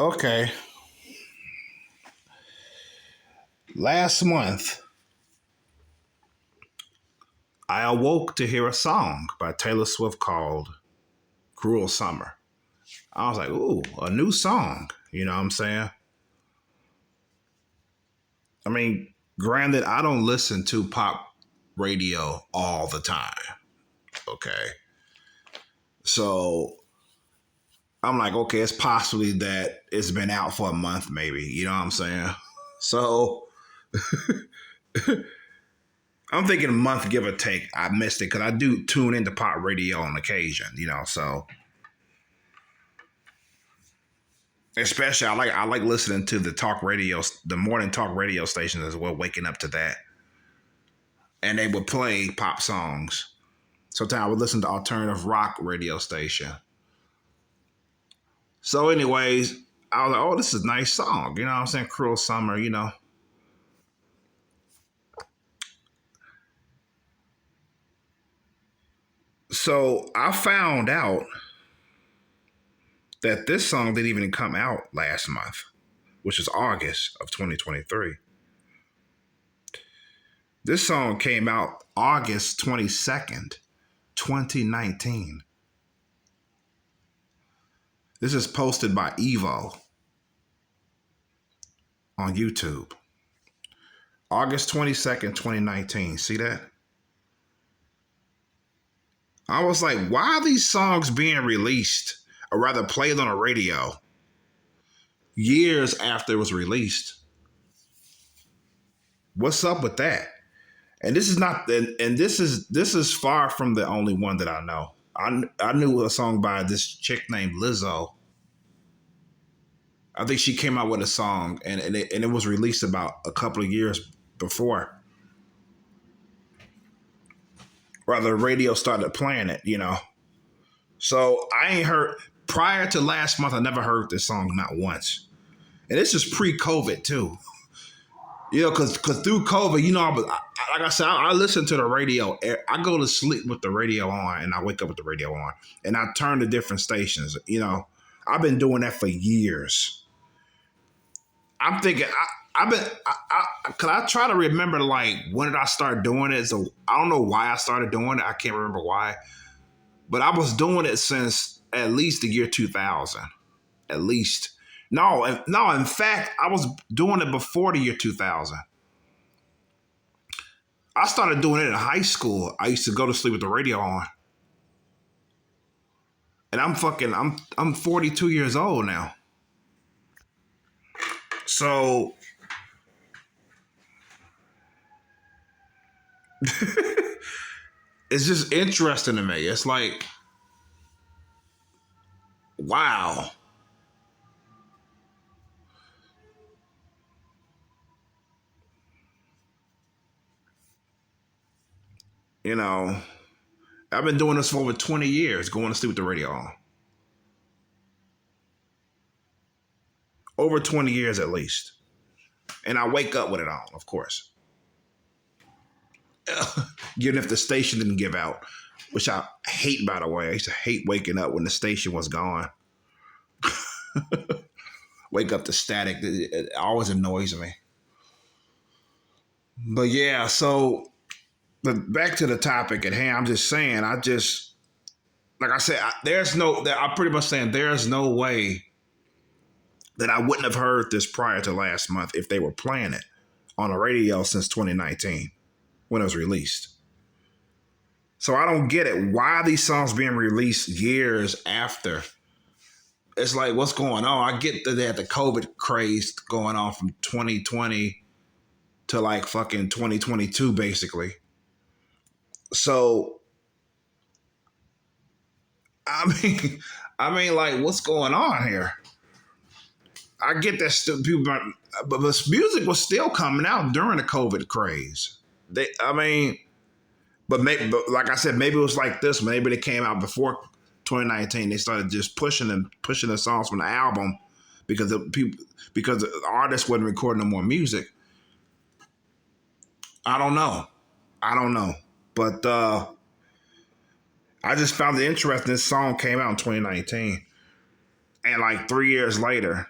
Okay. Last month, I awoke to hear a song by Taylor Swift called Cruel Summer. I was like, ooh, a new song. You know what I'm saying? I mean, granted, I don't listen to pop radio all the time. Okay. So I'm like, okay, it's possibly that it's been out for a month, maybe. You know what I'm saying? So I'm thinking a month, give or take. I missed it because I do tune into pop radio on occasion, so especially I like listening to the morning talk radio stations as well, waking up to that. And they would play pop songs. Sometimes I would listen to alternative rock radio station. So, anyways, I was like, oh, this is a nice song. You know what I'm saying? Cruel Summer. So I found out that this song didn't even come out last month, which is August of 2023. This song came out August 22nd, 2019. This is posted by Evo on YouTube. August 22nd, 2019. See that? I was like, why are these songs being released, or rather played on the radio, years after it was released? What's up with that? And this is not, and this is far from the only one that I know. I knew a song by this chick named Lizzo. I think she came out with a song, and it was released about a couple of years before. Rather, the radio started playing it. So I ain't heard prior to last month. I never heard this song not once, and this is pre-COVID too. Because through COVID, like I said, I listen to the radio. I go to sleep with the radio on, and I wake up with the radio on, and I turn to different stations. I've been doing that for years. I'm thinking, I've been, cause I try to remember like when did I start doing it? So I don't know why I started doing it. I can't remember why, but I was doing it since at least the year 2000, at least. No. In fact, I was doing it before the year 2000. I started doing it in high school. I used to go to sleep with the radio on, and I'm 42 years old now. So it's just interesting to me. It's like, wow. You know, I've been doing this for over 20 years, going to sleep with the radio on. Over 20 years at least. And I wake up with it on, of course. Even if the station didn't give out, which I hate, by the way. I used to hate waking up when the station was gone. Wake up to static. It always annoys me. But yeah, but back to the topic at hand. I'm just saying, like I said, I'm pretty much saying there's no way that I wouldn't have heard this prior to last month if they were playing it on the radio since 2019 when it was released. So I don't get it. Why are these songs being released years after? It's like, what's going on? I get that they had the COVID craze going on from 2020 to like fucking 2022, basically. So, I mean, like, what's going on here? I get that people, but this music was still coming out during the COVID craze. But like I said, maybe it was like this. Maybe they came out before 2019. They started just pushing the songs from the album because the artists wasn't recording no more music. I don't know, but I just found it interesting. This song came out in 2019, and like 3 years later,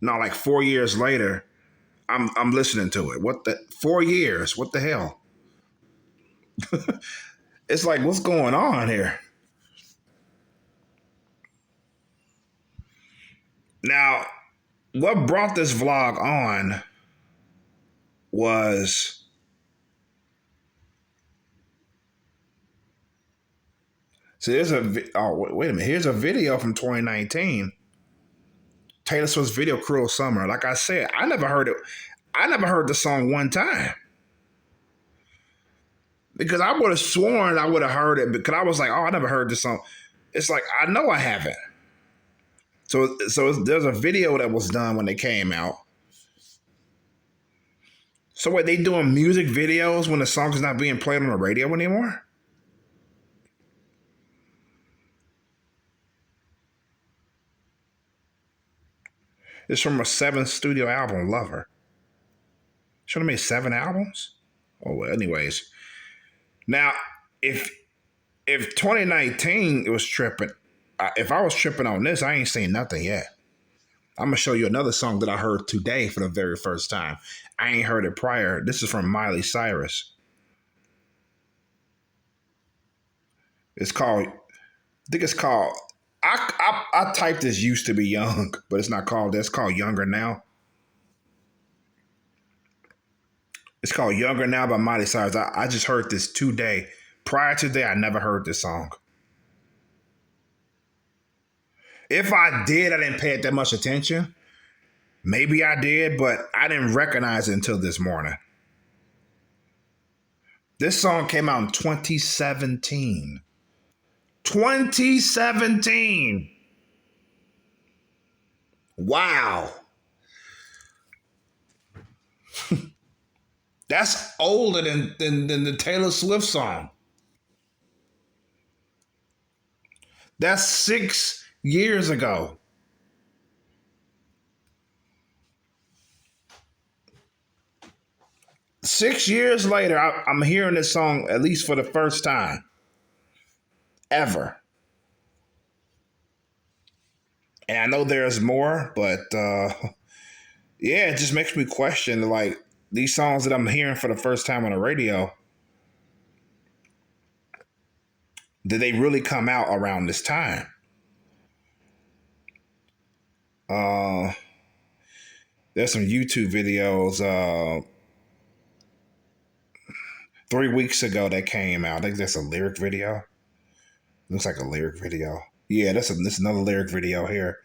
No, like 4 years later, I'm listening to it. What the 4 years? What the hell? It's like, what's going on here? Now, what brought this vlog on was, see, wait a minute. Here's a video from 2019. Taylor Swift's video "Cruel Summer." Like I said, I never heard it. I never heard the song one time because I would have sworn I would have heard it because I was like, oh, I never heard this song. It's like I know I haven't. So there's a video that was done when they came out. So what, they doing music videos when the song is not being played on the radio anymore? It's from a 7th studio album, Lover. Should have made 7 albums? Oh, well, anyways. Now, if 2019 it was tripping, if I was tripping on this, I ain't seen nothing yet. I'm gonna show you another song that I heard today for the very first time. I ain't heard it prior. This is from Miley Cyrus. It's called, I think it's called, I typed this "used to be young," but it's not called that. It's called "Younger Now." It's called "Younger Now" by Miley Cyrus. I just heard this today. Prior to today, I never heard this song. If I did, I didn't pay it that much attention. Maybe I did, but I didn't recognize it until this morning. This song came out in 2017. 2017. Wow. That's older than the Taylor Swift song. That's 6 years ago. Six years later, I'm hearing this song at least for the first time ever. And I know there's more, but yeah, it just makes me question like these songs that I'm hearing for the first time on the radio. Did they really come out around this time? There's some YouTube videos 3 weeks ago that came out. I think that's a lyric video. Looks like a lyric video. Yeah, that's another lyric video here.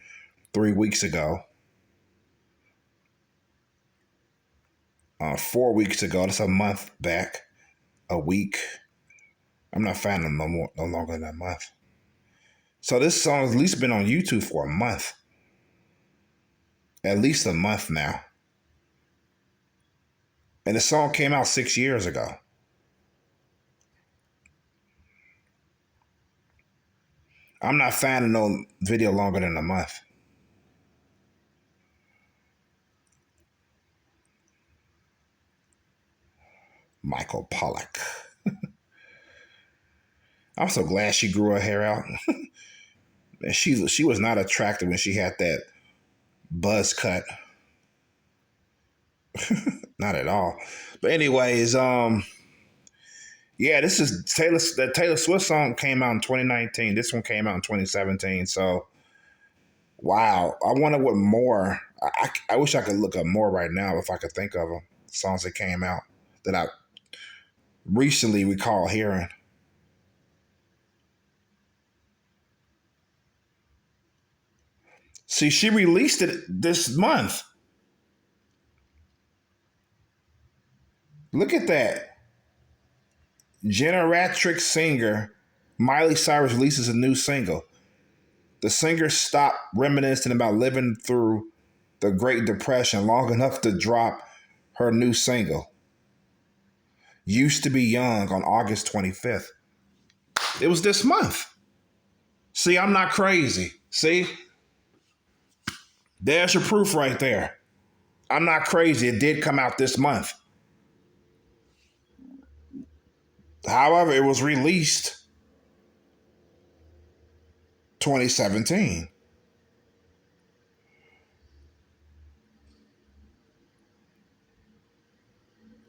3 weeks ago. 4 weeks ago. That's a month back. A week. I'm not finding them no longer than a month. So this song has at least been on YouTube for a month. At least a month now. And the song came out 6 years ago. I'm not finding no video longer than a month. Michael Pollock. I'm so glad she grew her hair out. And she was not attractive when she had that buzz cut. Not at all. But anyways, yeah, this is the Taylor Swift song came out in 2019. This one came out in 2017. So, wow. I wonder what more. I wish I could look up more right now if I could think of them. Songs that came out that I recently recall hearing. See, she released it this month. Look at that. Geriatric singer Miley Cyrus releases a new single. The singer stopped reminiscing about living through the Great Depression long enough to drop her new single, "Used to Be Young," on August 25th. It was this month. See, I'm not crazy. See? There's your proof right there. I'm not crazy. It did come out this month. However, it was released 2017.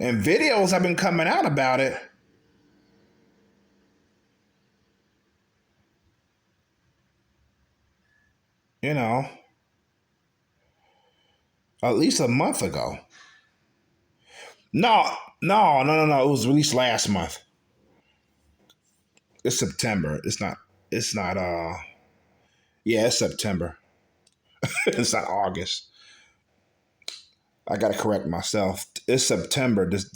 And videos have been coming out about it. You know, at least a month ago. No. It was released last month. It's September. It's not yeah, it's September. It's not August. I gotta correct myself. It's September. This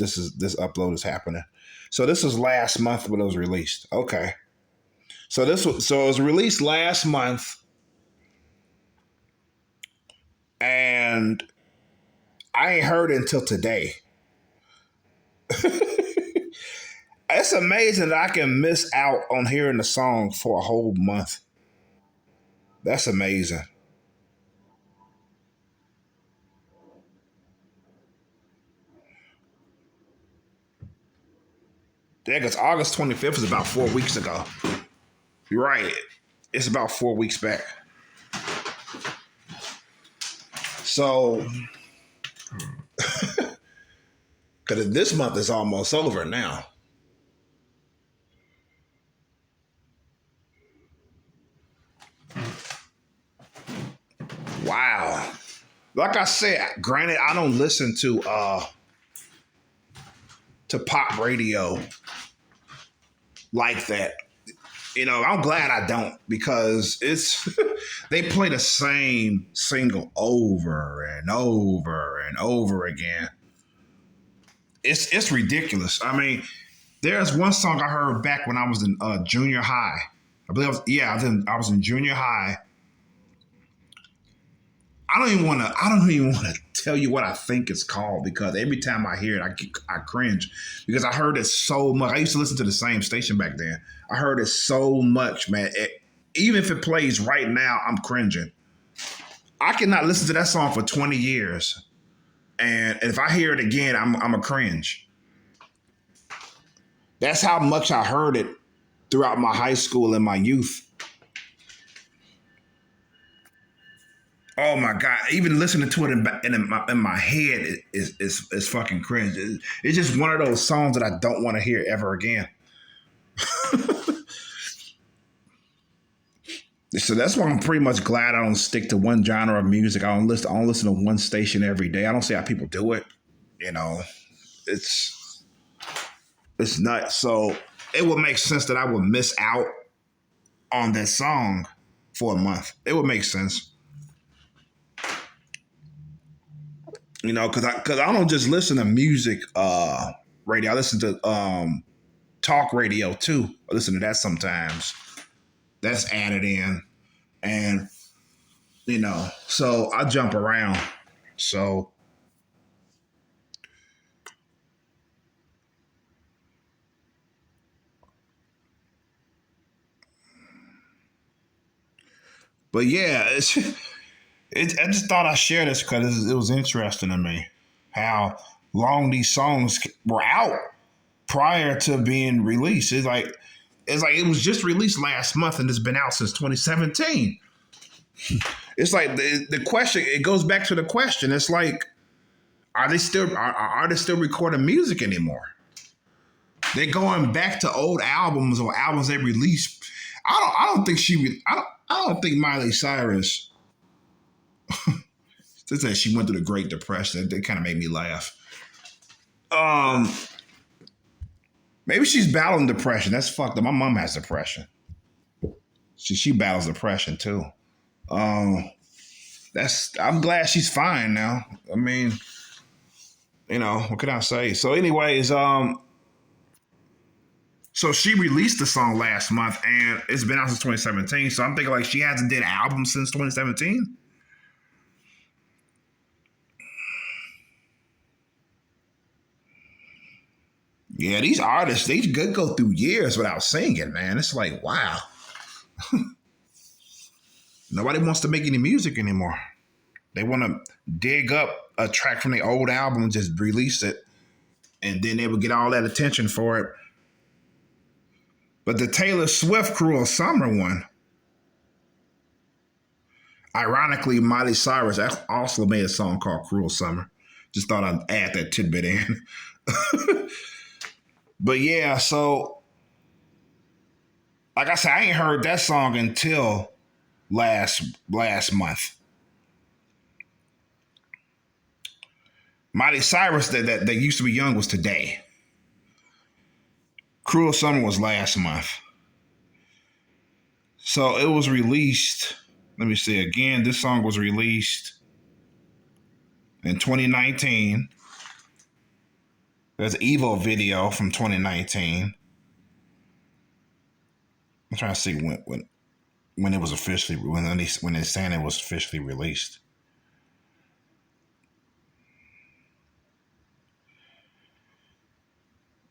upload is happening. So this was last month when it was released. Okay. So it was released last month, and I ain't heard it until today. It's amazing that I can miss out on hearing the song for a whole month. That's amazing. Yeah, because August 25th is about 4 weeks ago. You're right. It's about 4 weeks back. So, because this month is almost over now. Wow. Like I said, granted, I don't listen to pop radio like that. You know, I'm glad I don't because it's they play the same single over and over and over again. It's ridiculous. I mean, there's one song I heard back when I was in junior high. I believe, I was in junior high. I don't even want to tell you what I think it's called because every time I hear it, I cringe because I heard it so much. I used to listen to the same station back then. I heard it so much, man. Even if it plays right now, I'm cringing. I cannot listen to that song for 20 years, and if I hear it again, I'm a cringe. That's how much I heard it throughout my high school and my youth. Oh my god! Even listening to it in my head is fucking cringe. It's just one of those songs that I don't want to hear ever again. So that's why I'm pretty much glad I don't stick to one genre of music. I don't listen to one station every day. I don't see how people do it. You know, it's it's nuts. So it would make sense that I would miss out on that song for a month. It would make sense. You know, because I don't just listen to music radio. I listen to talk radio too. I listen to that sometimes. That's added in, and you know, so I jump around. So, but yeah, I just thought I'd share this because it was interesting to me how long these songs were out prior to being released. It's like it was just released last month and it's been out since 2017. It's like the question. It goes back to the question. It's like, are artists still recording music anymore? They're going back to old albums or albums they released. I don't think I don't think Miley Cyrus. Since that she went through the Great Depression, that kind of made me laugh. Um, Maybe she's battling depression. That's fucked up. My mom has depression. She battles depression too. Um, I'm glad she's fine now. I mean, you know, what can I say? So, anyways, so she released the song last month and it's been out since 2017. So I'm thinking like she hasn't did an album since 2017. Yeah, these artists, they could go through years without singing, man. It's like, wow. Nobody wants to make any music anymore. They want to dig up a track from the old album and just release it, and then they would get all that attention for it. But the Taylor Swift Cruel Summer one, ironically, Miley Cyrus also made a song called Cruel Summer. Just thought I'd add that tidbit in. But yeah, so like I said, I ain't heard that song until last month. Miley Cyrus that used to be young was today. Cruel Summer was last month. So it was released. Let me see again. This song was released in 2019. There's an Evo video from 2019. I'm trying to see when it was officially when they're saying it was officially released.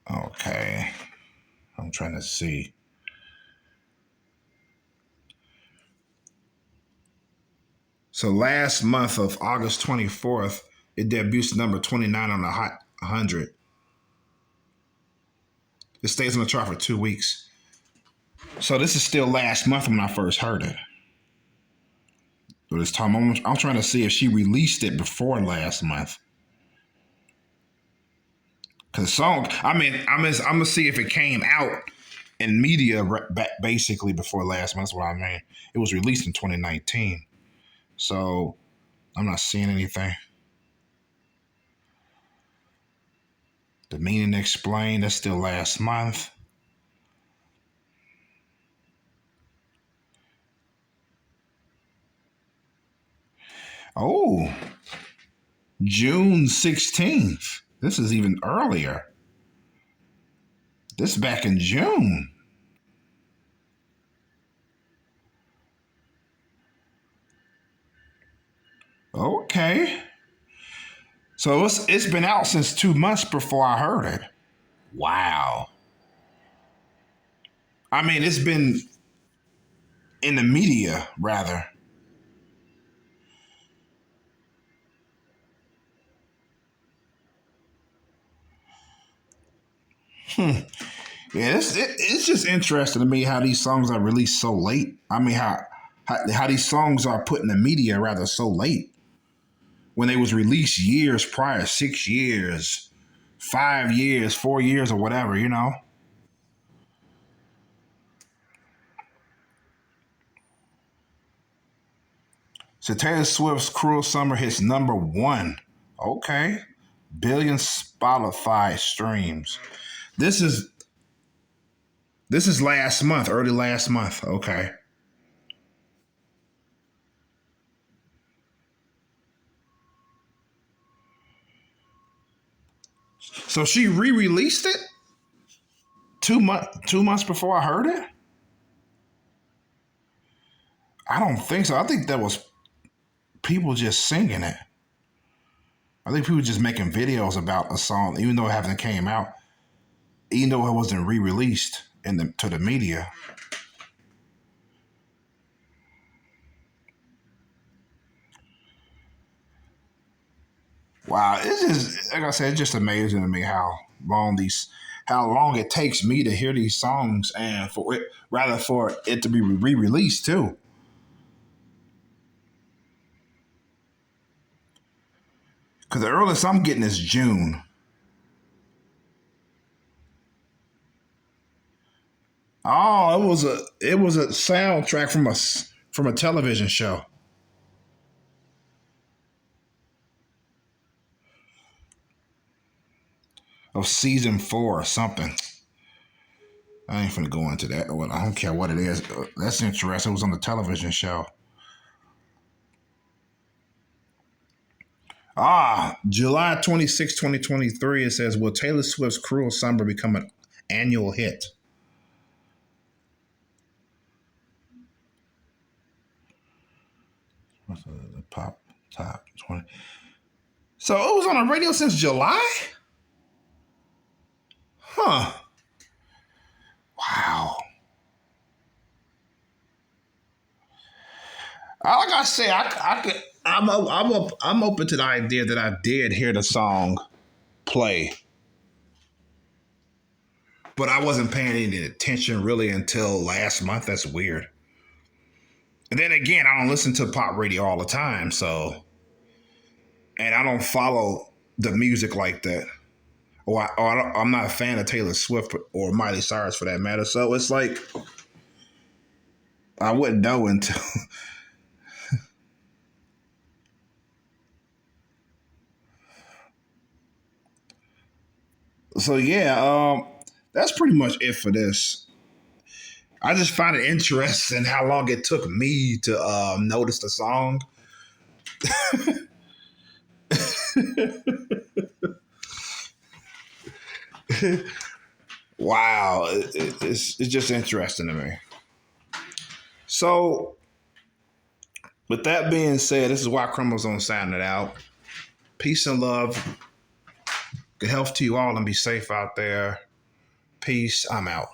Okay, I'm trying to see. So last month of August 24th, it debuts number 29 on the Hot 100. It stays on the chart for 2 weeks. So this is still last month when I first heard it. So this time I'm trying to see if she released it before last month. Cause song, I'm gonna see if it came out in media basically before last month. That's what I mean. It was released in 2019, so I'm not seeing anything. The meaning explained. That's still last month. Oh, June 16th. This is even earlier. This is back in June. Okay. So it's been out since 2 months before I heard it. Wow. I mean, it's been in the media rather. Yeah, it's just interesting to me how these songs are released so late. I mean, how these songs are put in the media rather so late when they was released years prior, 6 years, 5 years, 4 years, or whatever. So Taylor Swift's "Cruel Summer" hits number one. Okay, billion Spotify streams. This is this is last month, early last month. Okay. So she re-released it 2 months before I heard it. I don't think so. I think that was people just singing it. I think people just making videos about a song, even though it hasn't came out, even though it wasn't re-released to the media. Wow, it's just like I said, it's just amazing to me how long it takes me to hear these songs and for it to be re-released too. Because the earliest I'm getting is June. Oh, it was a soundtrack from a television show of season 4 or something. I ain't finna go into that. Well, I don't care what it is. That's interesting. It was on the television show. July 26, 2023. It says, "Will Taylor Swift's Cruel Summer become an annual hit?" What's the pop top 20? So it was on the radio since July? Huh. Wow. Like I say, I could. I'm open to the idea that I did hear the song play, but I wasn't paying any attention really until last month. That's weird. And then again, I don't listen to pop radio all the time, so and I don't follow the music like that. I'm not a fan of Taylor Swift or Miley Cyrus for that matter. So it's like I wouldn't know until. So yeah, that's pretty much it for this. I just find it interesting how long it took me to notice the song. Wow, it's just interesting to me. So with that being said, this is why Chromosome sounded out. Peace and love. Good health to you all and be safe out there. Peace. I'm out.